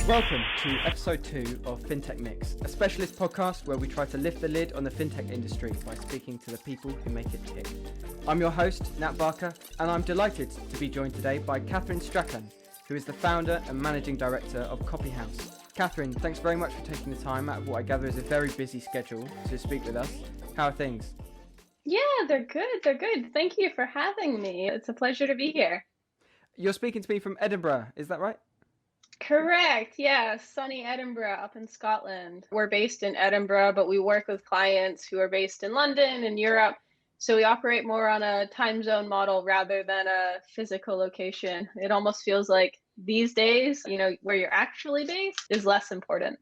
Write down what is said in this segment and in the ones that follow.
Welcome to episode 2 of Fintech Mix, a specialist podcast where we try to lift the lid on the fintech industry by speaking to the people who make it tick. I'm your host, Nat Barker, and I'm delighted to be joined today by Kathryn Strachan, who is the founder and managing director of Copyhouse. Kathryn, thanks very much for taking the time out of what I gather is a very busy schedule to speak with us. How are things? Yeah, they're good. Thank you for having me. It's a pleasure to be here. You're speaking to me from Edinburgh, is that right? Correct. Yeah, sunny Edinburgh up in Scotland. We're based in Edinburgh, but we work with clients who are based in London and Europe. So we operate more on a time zone model rather than a physical location. It almost feels like these days, where you're actually based is less important.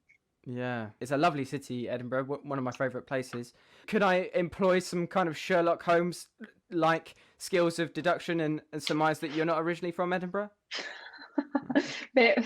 Yeah, it's a lovely city, Edinburgh, one of my favourite places. Could I employ some kind of Sherlock Holmes-like skills of deduction and surmise that you're not originally from Edinburgh?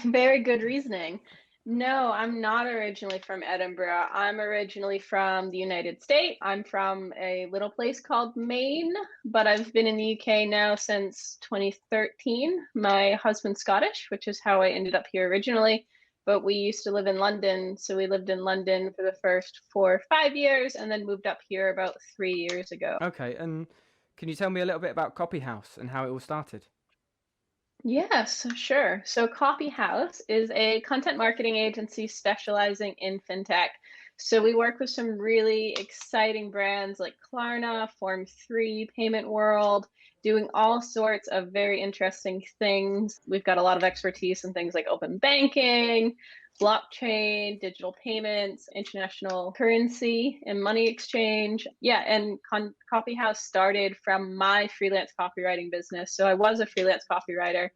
Very good reasoning. No, I'm not originally from Edinburgh. I'm originally from the United States. I'm from a little place called Maine, but I've been in the UK now since 2013. My husband's Scottish, which is how I ended up here originally. But we used to live in London, so we lived in London for the first 4 or 5 years and then moved up here about 3 years ago. Okay, and can you tell me a little bit about Copyhouse and how it all started? Yes, sure. So Coffee House is a content marketing agency specializing in fintech. So we work with some really exciting brands like Klarna, Form3, Payment World, doing all sorts of very interesting things. We've got a lot of expertise in things like open banking, blockchain, digital payments, international currency, and money exchange. Yeah, and Coffee House started from my freelance copywriting business. So I was a freelance copywriter.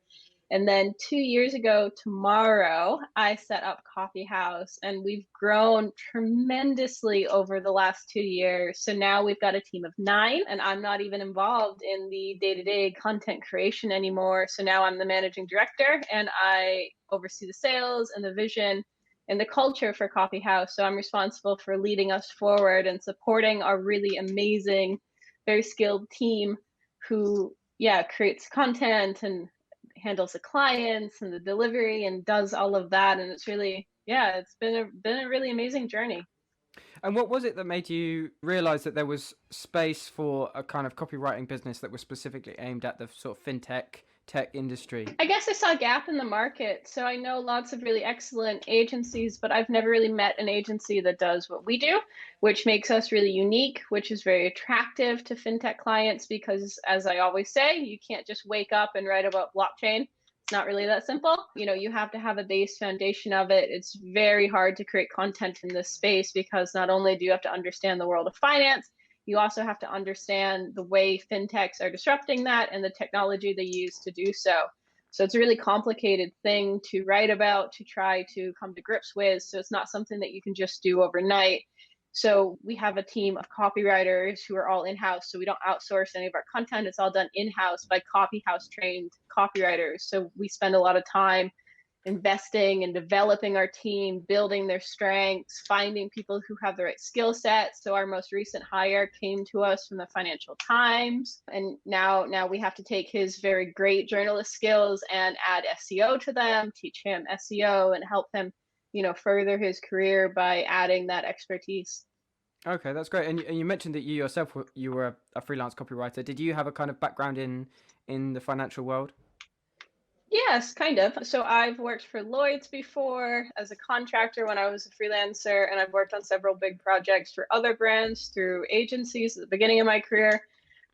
And then 2 years ago tomorrow, I set up Coffee House, and we've grown tremendously over the last 2 years. So now we've got a team of 9, and I'm not even involved in the day-to-day content creation anymore. So now I'm the managing director, and I oversee the sales and the vision and the culture for Coffee House. So I'm responsible for leading us forward and supporting our really amazing, very skilled team who, creates content and handles the clients and the delivery and does all of that. And it's really, it's been a really amazing journey. And what was it that made you realize that there was space for a kind of copywriting business that was specifically aimed at the sort of fintech tech industry? I guess I saw a gap in the market. So I know lots of really excellent agencies, but I've never really met an agency that does what we do, which makes us really unique, which is very attractive to fintech clients because, as I always say, you can't just wake up and write about blockchain. It's not really that simple. You have to have a base foundation of it. It's very hard to create content in this space because not only do you have to understand the world of finance, you also have to understand the way fintechs are disrupting that and the technology they use to do so. So it's a really complicated thing to write about, to try to come to grips with. So it's not something that you can just do overnight. So we have a team of copywriters who are all in-house. So we don't outsource any of our content. It's all done in-house by Copyhouse trained copywriters. So we spend a lot of time investing and developing our team, building their strengths, finding people who have the right skill set. So our most recent hire came to us from the Financial Times. And now we have to take his very great journalist skills and add SEO to them, teach him SEO and help him, further his career by adding that expertise. Okay, that's great. And you mentioned that you yourself you were a freelance copywriter. Did you have a kind of background in the financial world? Yes, kind of. So I've worked for Lloyd's before as a contractor when I was a freelancer, and I've worked on several big projects for other brands through agencies at the beginning of my career.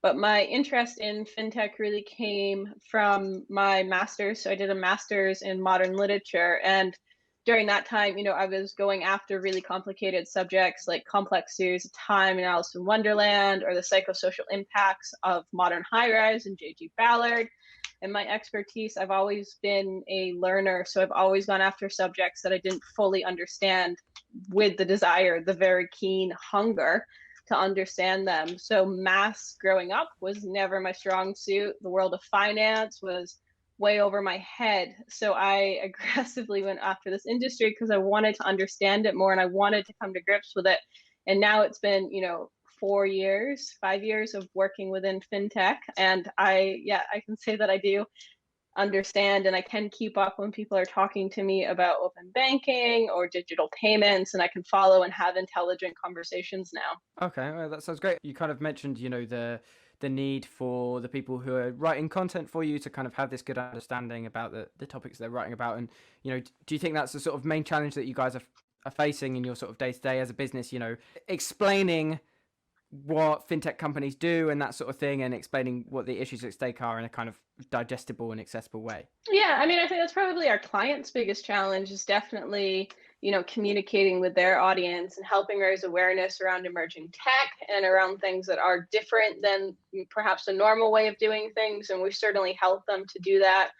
But my interest in fintech really came from my master's. So I did a master's in modern literature. And during that time, I was going after really complicated subjects like complex series of time and Alice in Wonderland, or the psychosocial impacts of modern high-rise and J.G. Ballard. And my expertise, I've always been a learner. So I've always gone after subjects that I didn't fully understand with the desire, the very keen hunger to understand them. So maths growing up was never my strong suit. The world of finance was way over my head. So I aggressively went after this industry because I wanted to understand it more and I wanted to come to grips with it. And now it's been, 5 years of working within fintech. And I can say that I do understand and I can keep up when people are talking to me about open banking or digital payments, and I can follow and have intelligent conversations now. Okay, well, that sounds great. You kind of mentioned, the need for the people who are writing content for you to kind of have this good understanding about the topics they're writing about. And, do you think that's the sort of main challenge that you guys are facing in your sort of day to day as a business, explaining what fintech companies do and that sort of thing, and explaining what the issues at stake are in a kind of digestible and accessible way? Yeah, I mean, I think that's probably our clients' biggest challenge is definitely, communicating with their audience and helping raise awareness around emerging tech and around things that are different than perhaps a normal way of doing things. And we certainly help them to do that.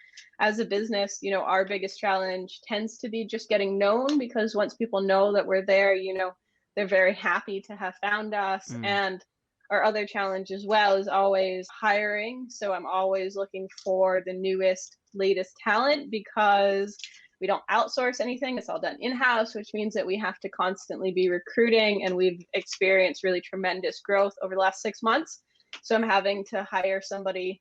As a business, our biggest challenge tends to be just getting known, because once people know that we're there, they're very happy to have found us. Mm. And our other challenge as well is always hiring. So I'm always looking for the newest, latest talent, because we don't outsource anything. It's all done in-house, which means that we have to constantly be recruiting, and we've experienced really tremendous growth over the last 6 months. So I'm having to hire somebody,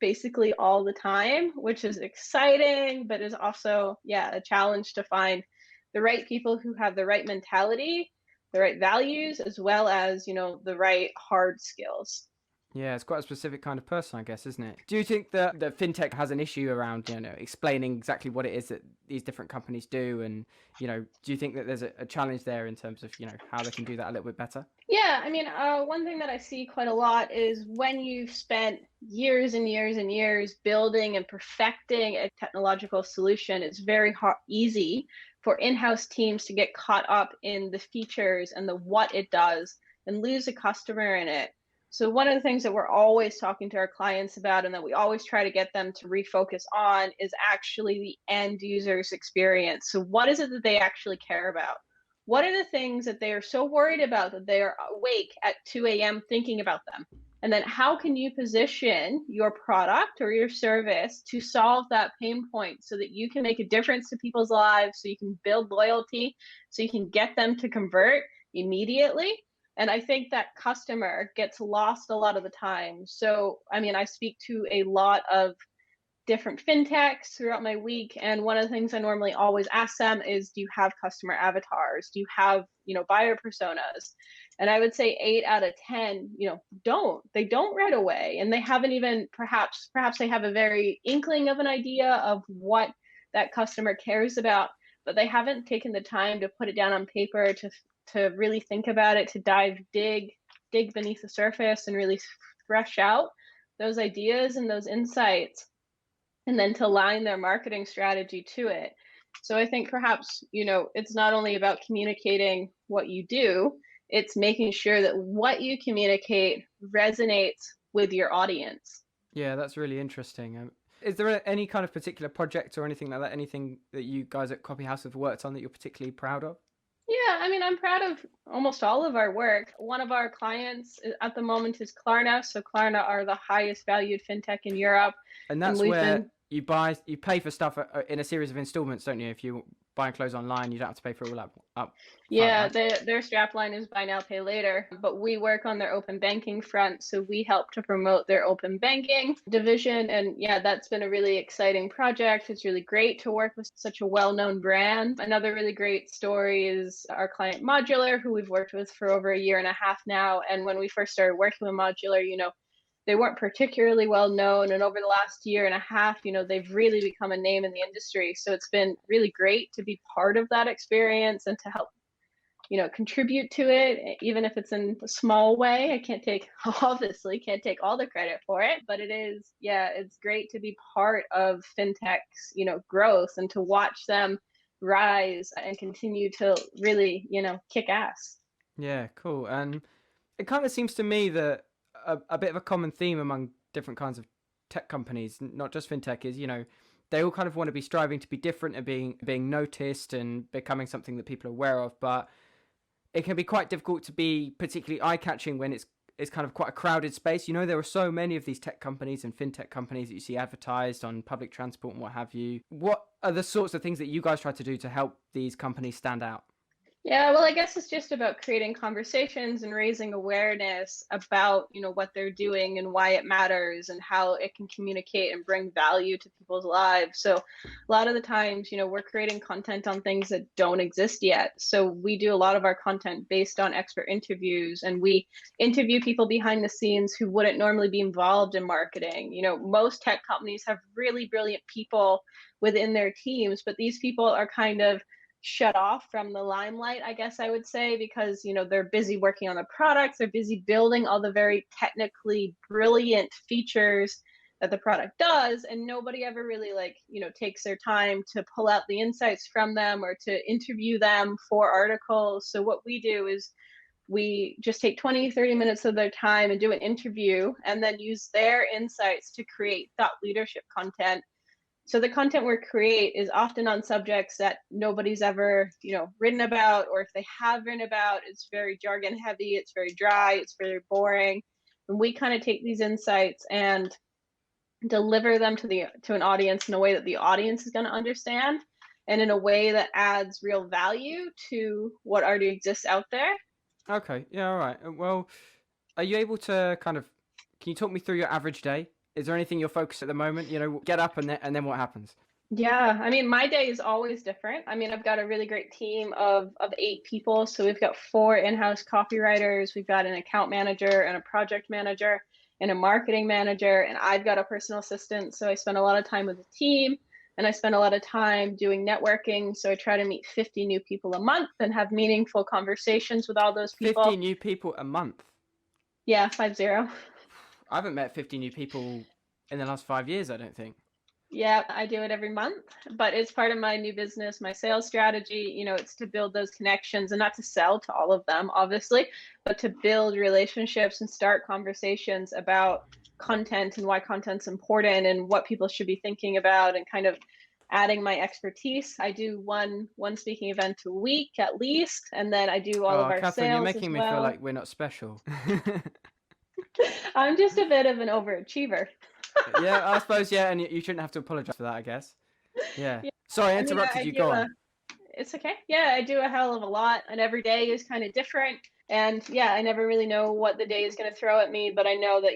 basically all the time, which is exciting, but is also, a challenge to find the right people who have the right mentality, the right values, as well as, the right hard skills. Yeah, it's quite a specific kind of person, I guess, isn't it? Do you think that fintech has an issue around, explaining exactly what it is that these different companies do? And, do you think that there's a challenge there in terms of, how they can do that a little bit better? Yeah, I mean, one thing that I see quite a lot is when you've spent years and years and years building and perfecting a technological solution, it's very easy for in-house teams to get caught up in the features and the what it does and lose a customer in it. So one of the things that we're always talking to our clients about and that we always try to get them to refocus on is actually the end user's experience. So what is it that they actually care about? What are the things that they are so worried about that they are awake at 2 a.m. thinking about them? And then how can you position your product or your service to solve that pain point so that you can make a difference to people's lives, so you can build loyalty, so you can get them to convert immediately? And I think that customer gets lost a lot of the time. So, I mean, I speak to a lot of different fintechs throughout my week, and one of the things I normally always ask them is, do you have customer avatars? Do you have, buyer personas? And I would say 8 out of 10, they don't right away, and they haven't even, perhaps they have a very inkling of an idea of what that customer cares about, but they haven't taken the time to put it down on paper, to really think about it, to dig beneath the surface and really thresh out those ideas and those insights, and then to align their marketing strategy to it. So I think perhaps, it's not only about communicating what you do, it's making sure that what you communicate resonates with your audience. Yeah, that's really interesting. Is there any kind of particular project or anything like that, anything that you guys at Copy House have worked on that you're particularly proud of? Yeah, I mean, I'm proud of almost all of our work. One of our clients at the moment is Klarna. So Klarna are the highest valued fintech in Europe. And And that's we've where been you pay for stuff in a series of installments, don't you? If you buy clothes online, you don't have to pay for it all up front, Yeah, right? their strapline is buy now, pay later, but we work on their open banking front. So we help to promote their open banking division. And yeah, that's been a really exciting project. It's really great to work with such a well-known brand. Another really great story is our client Modular, who we've worked with for over a year and a half now. And when we first started working with Modular, they weren't particularly well known. And over the last year and a half, they've really become a name in the industry. So it's been really great to be part of that experience and to help contribute to it, even if it's in a small way. I can't take obviously can't take all the credit for it, but it's great to be part of fintech's growth and to watch them rise and continue to really kick ass. Yeah, cool. And it kind of seems to me that a bit of a common theme among different kinds of tech companies, not just fintech, is they all kind of want to be striving to be different and being noticed and becoming something that people are aware of, but it can be quite difficult to be particularly eye-catching when it's kind of quite a crowded space. There are so many of these tech companies and fintech companies that you see advertised on public transport and what have you. What are the sorts of things that you guys try to do to help these companies stand out? Yeah, well, I guess it's just about creating conversations and raising awareness about, what they're doing and why it matters and how it can communicate and bring value to people's lives. So, a lot of the times, we're creating content on things that don't exist yet. So, we do a lot of our content based on expert interviews, and we interview people behind the scenes who wouldn't normally be involved in marketing. Most tech companies have really brilliant people within their teams, but these people are kind of shut off from the limelight, I guess I would say, because they're busy working on the products, they're busy building all the very technically brilliant features that the product does, and nobody ever really takes their time to pull out the insights from them or to interview them for articles. So what we do is we just take 20-30 minutes of their time and do an interview and then use their insights to create thought leadership content. So the content we create is often on subjects that nobody's ever, written about, or if they have written about, it's very jargon heavy, it's very dry, it's very boring. And we kind of take these insights and deliver them to an audience in a way that the audience is going to understand, and in a way that adds real value to what already exists out there. Okay, yeah, all right. Well, are you able to can you talk me through your average day? Is there anything you're focused at the moment? Get up and then what happens? Yeah, I mean, my day is always different. I mean, I've got a really great team of 8 people. So we've got 4 in-house copywriters, we've got an account manager and a project manager and a marketing manager, and I've got a personal assistant. So I spend a lot of time with the team, and I spend a lot of time doing networking. So I try to meet 50 new people a month and have meaningful conversations with all those 50 people. new people a month? Yeah, 50. I haven't met 50 new people in the last 5 years, I don't think. Yeah, I do it every month, but it's part of my new business, my sales strategy. It's to build those connections and not to sell to all of them, obviously, but to build relationships and start conversations about content and why content's important and what people should be thinking about, and kind of adding my expertise. I do one speaking event a week at least, and then I do all of Oh, our Kathryn, you're sales as making me feel well. like we're not special. I'm just a bit of an overachiever. Yeah, I suppose, yeah, and you shouldn't have to apologize for that, I guess. Yeah. Yeah, Sorry, I I mean, interrupted I you. do Go a on. It's okay. Yeah, I do a hell of a lot, and every day is kind of different. And yeah, I never really know what the day is going to throw at me, but I know that,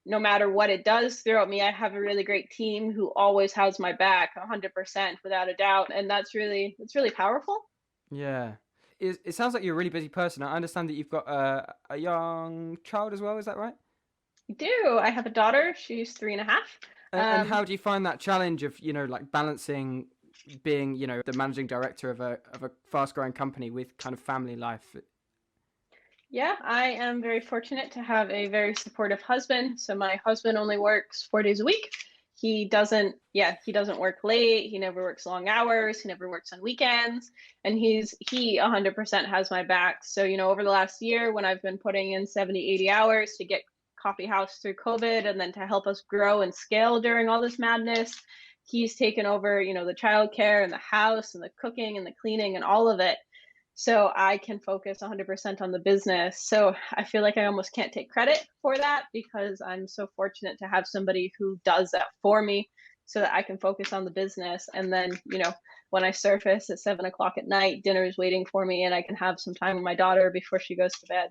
no matter what it does throw at me, I have a really great team who always has my back 100% without a doubt. And it's really powerful. Yeah. It sounds like you're a really busy person. I understand that you've got a young child as well, is that right? I do. I have a daughter. She's 3.5. And Um, how do you find that challenge of, like balancing being, the managing director of a fast growing company with kind of family life? Yeah, I am very fortunate to have a very supportive husband. So my husband only works 4 days a week. He doesn't work late. He never works long hours. He never works on weekends. And he 100% has my back. So, over the last year when I've been putting in 70, 80 hours to get Coffee House through COVID and then to help us grow and scale during all this madness, he's taken over, the childcare and the house and the cooking and the cleaning and all of it, so I can focus 100% on the business. So I feel like I almost can't take credit for that because I'm so fortunate to have somebody who does that for me so that I can focus on the business. And then, when I surface at 7 o'clock at night, dinner is waiting for me and I can have some time with my daughter before she goes to bed.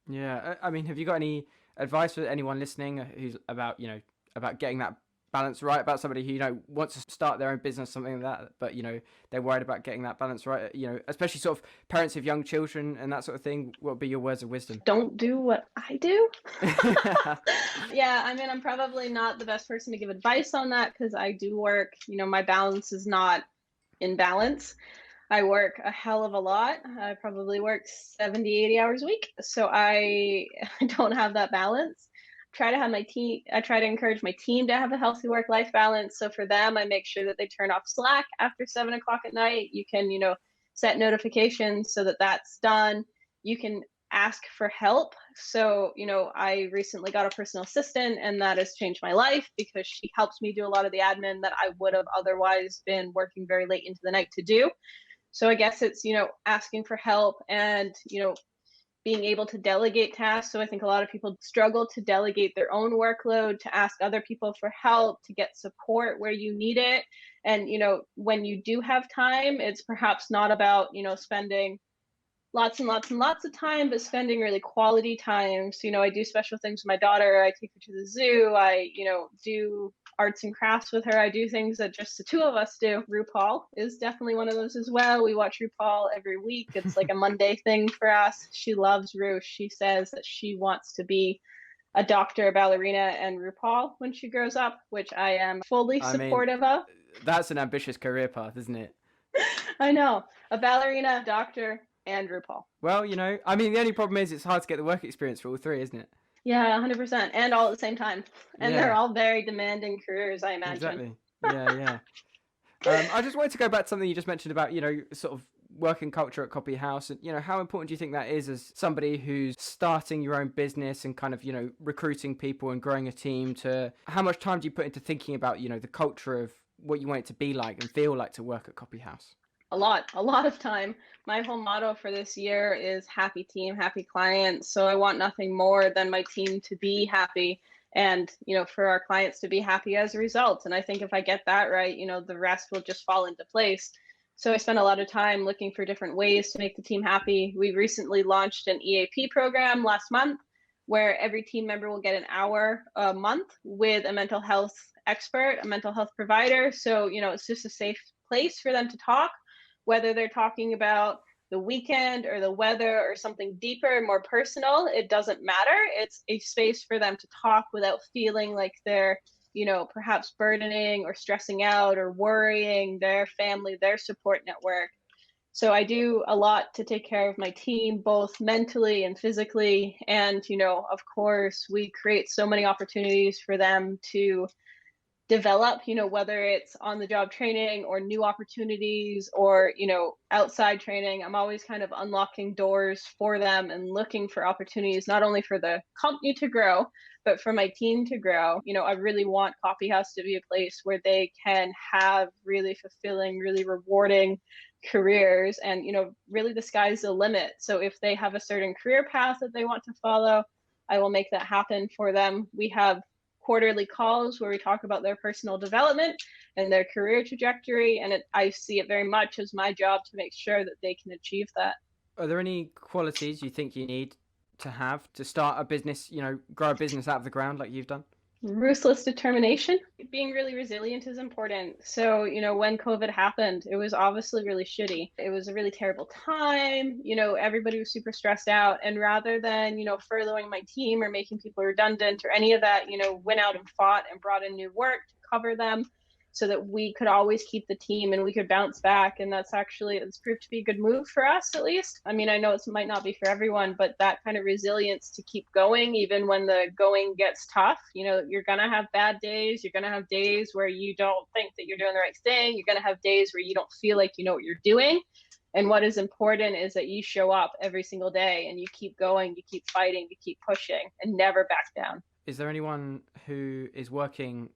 Yeah. I mean, have you got any advice for anyone listening who's about, about getting that balance right, about somebody who, wants to start their own business, something like that, but, they're worried about getting that balance right, especially sort of parents of young children and that sort of thing? What would be your words of wisdom? Don't do what I do. Yeah, I mean, I'm probably not the best person to give advice on that because I do work, my balance is not in balance. I work a hell of a lot. I probably work 70, 80 hours a week. So I don't have that balance. I try to encourage my team to have a healthy work-life balance. So for them, I make sure that they turn off Slack after 7 o'clock at night. You can, set notifications so that that's done. You can ask for help. So, I recently got a personal assistant, and that has changed my life because she helps me do a lot of the admin that I would have otherwise been working very late into the night to do. So I guess it's, asking for help and, being able to delegate tasks. So I think a lot of people struggle to delegate their own workload, to ask other people for help, to get support where you need it. And, when you do have time, it's perhaps not about, spending lots and lots and lots of time, but spending really quality time. So, I do special things with my daughter. I take her to the zoo. I, do arts and crafts with her. I do things that just the two of us do. RuPaul is definitely one of those as well. We watch RuPaul every week. It's like a Monday thing for us. She loves Ru. She says that she wants to be a doctor, a ballerina, and RuPaul when she grows up, which I am fully supportive of. That's an ambitious career path, isn't it? I know. A ballerina, doctor, and RuPaul. Well, the only problem is it's hard to get the work experience for all three, isn't it? Yeah, 100%. And all at the same time. And they're all very demanding careers, I imagine. Exactly. Yeah. I just wanted to go back to something you just mentioned about, sort of working culture at Copy House, and how important do you think that is as somebody who's starting your own business and kind of recruiting people and growing a team? To how much time do you put into thinking about the culture of what you want it to be like and feel like to work at Copy House? A lot of time. My whole motto for this year is happy team, happy clients. So I want nothing more than my team to be happy and, for our clients to be happy as a result. And I think if I get that right, the rest will just fall into place. So I spent a lot of time looking for different ways to make the team happy. We recently launched an EAP program last month where every team member will get an hour a month with a mental health expert, a mental health provider. So, it's just a safe place for them to talk, whether they're talking about the weekend or the weather or something deeper and more personal. It doesn't matter. It's a space for them to talk without feeling like they're, perhaps burdening or stressing out or worrying their family, their support network. So I do a lot to take care of my team, both mentally and physically. And, of course, we create so many opportunities for them to develop, whether it's on the job training or new opportunities or, outside training. I'm always kind of unlocking doors for them and looking for opportunities, not only for the company to grow, but for my team to grow. I really want Coffee House to be a place where they can have really fulfilling, really rewarding careers, and, really the sky's the limit. So if they have a certain career path that they want to follow, I will make that happen for them. We have quarterly calls where we talk about their personal development and their career trajectory. And I see it very much as my job to make sure that they can achieve that. Are there any qualities you think you need to have to start a business, grow a business out of the ground like you've done? Ruthless determination. Being really resilient is important. So, when COVID happened, it was obviously really shitty. It was a really terrible time. Everybody was super stressed out. And rather than, furloughing my team or making people redundant or any of that, went out and fought and brought in new work to cover them so that we could always keep the team and we could bounce back. And it's proved to be a good move for us, at least. I mean, I know it might not be for everyone, but that kind of resilience to keep going, even when the going gets tough. You're going to have bad days. You're going to have days where you don't think that you're doing the right thing. You're going to have days where you don't feel like you know what you're doing. And what is important is that you show up every single day and you keep going, you keep fighting, you keep pushing and never back down. Is there anyone who is working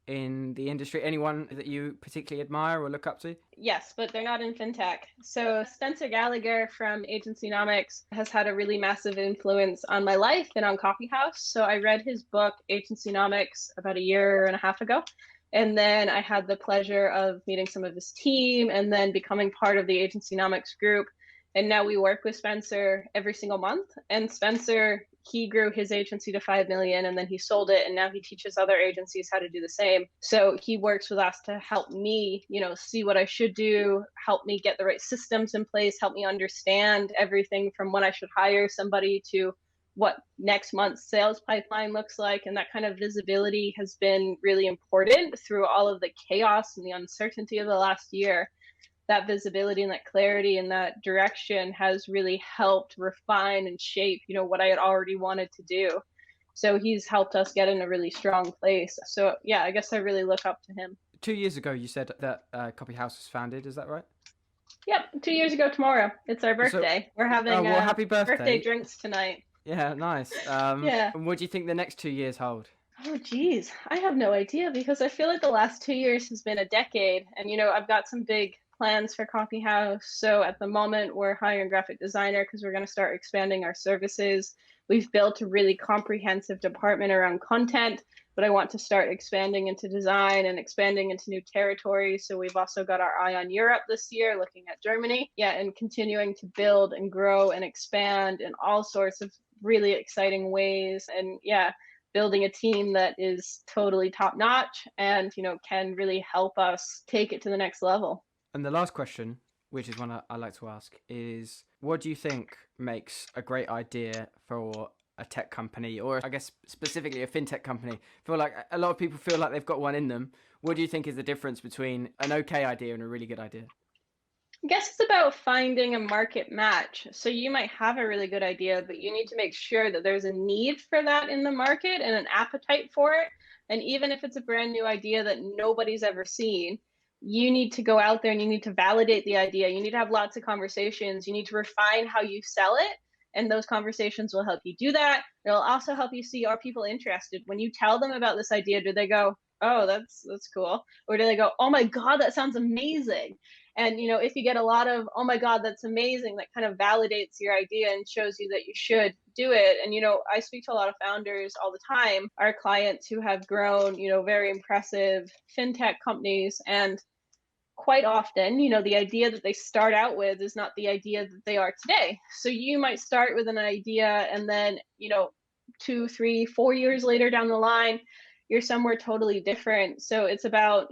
in the industry, anyone that you particularly admire or look up to? Yes, but they're not in fintech. So Spencer Gallagher from Agencynomics has had a really massive influence on my life and on Coffee House. So I read his book, Agencynomics, about a year and a half ago. And then I had the pleasure of meeting some of his team and then becoming part of the Agencynomics group. And now we work with Spencer every single month. And Spencer, he grew his agency to 5 million and then he sold it. And now he teaches other agencies how to do the same. So he works with us to help me, see what I should do, help me get the right systems in place, help me understand everything from when I should hire somebody to what next month's sales pipeline looks like. And that kind of visibility has been really important through all of the chaos and the uncertainty of the last year. That visibility and that clarity and that direction has really helped refine and shape, what I had already wanted to do. So he's helped us get in a really strong place. So yeah, I guess I really look up to him. 2 years ago, you said that Copy House was founded. Is that right? Yep, 2 years ago tomorrow. It's our birthday. So, we're having happy birthday drinks tonight. Yeah, nice. Yeah. And what do you think the next 2 years hold? Oh, geez. I have no idea because I feel like the last 2 years has been a decade. And, I've got some big plans for Coffee House. So at the moment, we're hiring a graphic designer because we're going to start expanding our services. We've built a really comprehensive department around content. but I want to start expanding into design and expanding into new territories. So we've also got our eye on Europe this year, looking at Germany. Yeah, and continuing to build and grow and expand in all sorts of really exciting ways. And yeah, building a team that is totally top notch and, can really help us take it to the next level. And the last question, which is one I like to ask, is what do you think makes a great idea for a tech company, or I guess specifically a fintech company? I feel like a lot of people feel like they've got one in them. What do you think is the difference between an okay idea and a really good idea? I guess it's about finding a market match. So you might have a really good idea, but you need to make sure that there's a need for that in the market and an appetite for it. And even if it's a brand new idea that nobody's ever seen, you need to go out there and you need to validate the idea. You need to have lots of conversations. You need to refine how you sell it. And those conversations will help you do that. It'll also help you see, are people interested? When you tell them about this idea, do they go, oh, that's cool? Or do they go, oh my God, that sounds amazing? And if you get a lot of, oh my God, that's amazing, that kind of validates your idea and shows you that you should do it. And I speak to a lot of founders all the time, our clients who have grown, very impressive fintech companies. And quite often, the idea that they start out with is not the idea that they are today. So you might start with an idea and then, 2, 3, 4 years later down the line, you're somewhere totally different. So it's about,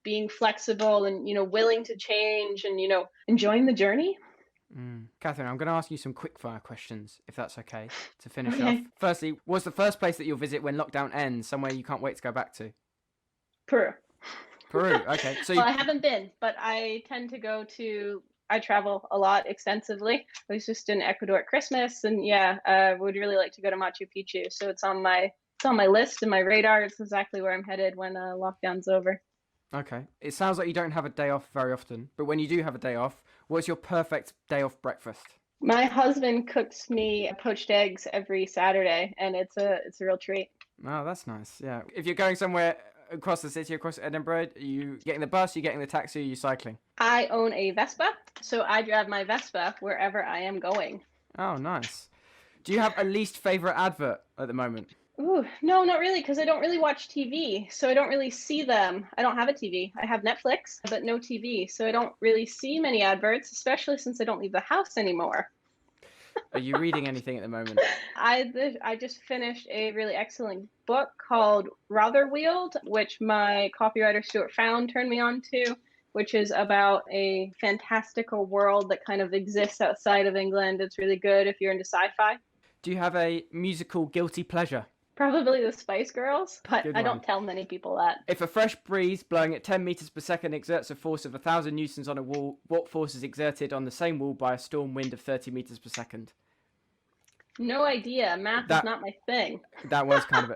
being flexible and, willing to change and, enjoying the journey. Kathryn, I'm going to ask you some quick fire questions, if that's okay, to finish off. Firstly, what's the first place that you'll visit when lockdown ends, somewhere you can't wait to go back to? Peru. Peru, okay. So well, I haven't been, but I tend to I travel a lot extensively. I was just in Ecuador at Christmas, and would really like to go to Machu Picchu. So it's on my list and my radar. It's exactly where I'm headed when lockdown's over. Okay. It sounds like you don't have a day off very often, but when you do have a day off, what's your perfect day off breakfast? My husband cooks me poached eggs every Saturday, and it's a real treat. Oh, that's nice. Yeah. If you're going somewhere across the city, across Edinburgh, are you getting the bus, are you getting the taxi, are you cycling? I own a Vespa, so I drive my Vespa wherever I am going. Oh, nice. Do you have a least favorite advert at the moment? Ooh, no, not really, because I don't really watch TV, so I don't really see them. I don't have a TV. I have Netflix, but no TV, so I don't really see many adverts, especially since I don't leave the house anymore. Are you reading anything at the moment? I just finished a really excellent book called Rotherweald, which my copywriter Stuart Found turned me on to, which is about a fantastical world that kind of exists outside of England. It's really good if you're into sci-fi. Do you have a musical guilty pleasure? Probably the Spice Girls, but I don't tell many people that. If a fresh breeze blowing at 10 meters per second exerts a force of 1,000 newtons on a wall, what force is exerted on the same wall by a storm wind of 30 meters per second? No idea. Math is not my thing. That was kind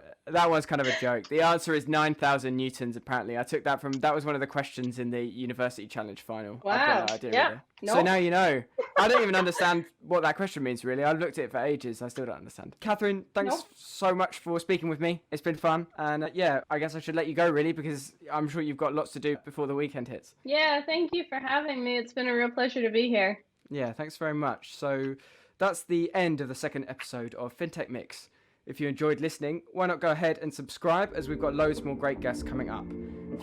of a joke. The answer is 9,000 newtons. Apparently, I took that was one of the questions in the university challenge final. Wow. I've got no idea. Yeah. Nope. So now you know. I don't even understand what that question means. Really, I've looked at it for ages. I still don't understand. Kathryn, thanks so much for speaking with me. It's been fun, and I guess I should let you go really because I'm sure you've got lots to do before the weekend hits. Yeah. Thank you for having me. It's been a real pleasure to be here. Yeah. Thanks very much. So. That's the end of the second episode of Fintech Mix. If you enjoyed listening, why not go ahead and subscribe as we've got loads more great guests coming up.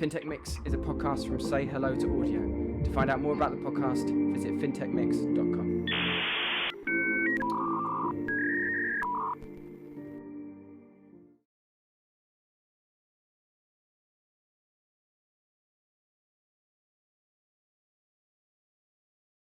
Fintech Mix is a podcast from Say Hello to Audio. To find out more about the podcast, visit fintechmix.com.